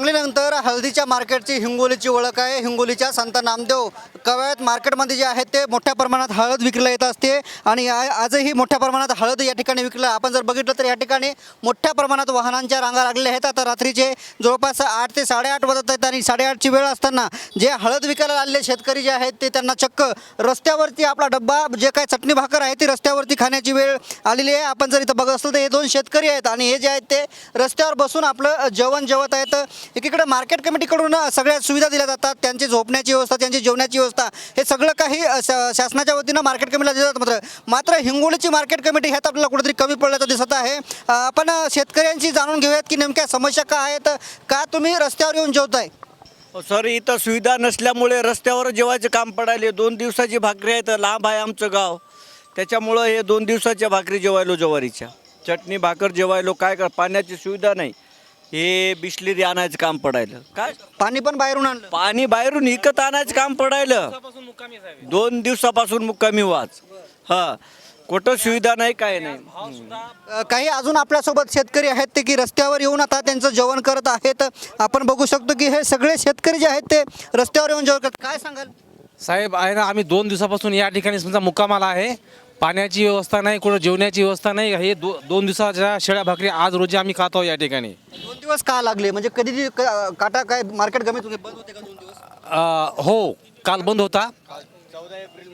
सांगलीनंतर हळदीच्या मार्केटची हिंगोलीची ओळख आहे। हिंगोलीच्या संत नामदेव कवायत मार्केटमध्ये जे आहे ते मोठ्या प्रमाणात हळद विकली येत असते आणि आजही मोठ्या प्रमाणात हळद या ठिकाणी विकलं। आपण जर बघितलं तर या ठिकाणी मोठ्या प्रमाणात वाहनांच्या रांगा लागलेल्या आहेत। आता रात्रीचे जवळपास 8 ते 8:30 वाजत आहेत आणि 8:30ची वेळ असताना जे हळद विकायला आलेले शेतकरी जे आहेत ते त्यांना चक्क रस्त्यावरती आपला डब्बा जे काय चटणी भाकर आहे ती रस्त्यावरती खाण्याची वेळ आलेली आहे। आपण जर इथं बघत असलं तर हे 2 शेतकरी आहेत आणि हे जे आहेत ते रस्त्यावर बसून आपलं जेवण जेवत आहेत। एकीकडे मार्केट कमिटीकडून सगळ्या सुविधा दिल्या जातात, त्यांची झोपण्याची व्यवस्था, त्यांची जेवणाची व्यवस्था, हे सगळं काही शासनाच्या वतीनं मार्केट कमिटीला दिलं जातं। मात्र हिंगोलीची मार्केट कमिटी ह्यात आपल्याला कुठेतरी कमी पडल्याचं दिसत आहे। आपण शेतकऱ्यांची जाणून घेऊयात की नेमक्या समस्या काय आहेत, का तुम्ही रस्त्यावर येऊन जेवताय? सर, इथं सुविधा नसल्यामुळे रस्त्यावर जेवायचं काम पडायले। 2 दिवसाची भाकरी आहे, तर लांब आहे आमचं गाव, त्याच्यामुळं हे 2 दिवसाच्या भाकरी जेवायलो ज्वारीच्या, चटणी भाकर जेवायलो। काय कर, पाण्याची सुविधा नाही, हे बिस्लेरी आणायचं काम पडायलं। काय पाणी पण बाहेरून आणलं? पाणी बाहेरून विकत आणायचं काम पडायलं। 2 दिवसापासून मुक्कामी वाच। हां, कुठं सुविधा नाही, काय नाही। काही अजून आपल्यासोबत शेतकरी आहेत ते की रस्त्यावर येऊन आता त्यांचं जेवण करत आहेत। आपण बघू शकतो की हे सगळे शेतकरी जे आहेत ते रस्त्यावर येऊन जेवण करतात। काय सांगाल साहेब? आहे ना, आम्ही 2 दिवसापासून या ठिकाणी समजा मुक्कामाला आहे। पाण्याची व्यवस्था नाही, कुठं जेवण्याची व्यवस्था नाही। हे 2 दिवसाच्या शेळ्या भाकरी आज रोजी आम्ही खातो या ठिकाणी। 2 दिवस का लागले? म्हणजे कधी काटा काय मार्केट कमी बंद होते का 2 दिवस? हो, काल बंद होता,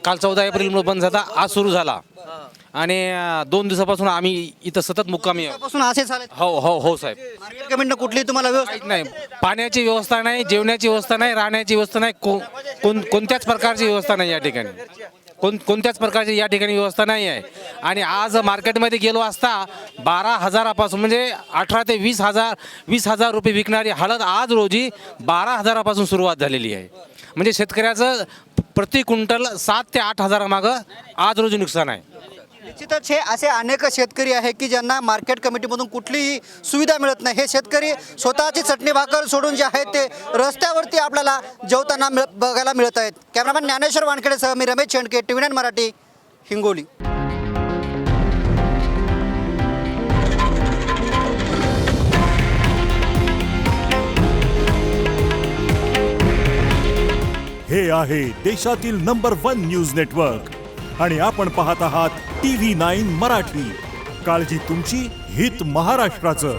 काल 14 एप्रिल बंद झाला, आज सुरू झाला आणि 2 दिवसापासून आम्ही इथं सतत मुक्कामी आहोत। पासून असे झाले? हो हो हो साहेब, मार्केट कमिटीनं कुठली तुम्हाला व्यवस्था नाही, पाण्याची व्यवस्था नाही, जेवण्याची व्यवस्था नाही, राहण्याची व्यवस्था नाही, कोणत्याच प्रकारची व्यवस्था नाही या ठिकाणी। कोणत्याच प्रकारची या ठिकाणी व्यवस्था नाही आहे। आणि आज मार्केटमध्ये गेलो असता 12,000पासून म्हणजे 18 ते 20,000 रुपये विकणारी हळद आज रोजी 12,000पासून सुरुवात झालेली आहे। म्हणजे शेतकऱ्याचं प्रति क्विंटल 7 ते 8,000 मागं आज रोजी नुकसान आहे। निश्चितच हे असे अनेक शेतकरी आहेत की ज्यांना मार्केट कमिटीमधून कुठलीही सुविधा मिळत नाही। हे शेतकरी स्वतःची चटणी भाकर सोडून जे आहेत ते रस्त्यावरती आपल्याला जेवताना बघायला मिळत आहेत। कॅमेरामॅन ज्ञानेश्वर वानखेडेसह मी रमेश शेंडके, TV9 मराठी, हिंगोली। हे आहे देशातील नंबर 1 न्यूज नेटवर्क आणि आपण पाहत आहात TV9 मराठी। काळजी तुमची, हित महाराष्ट्राचं।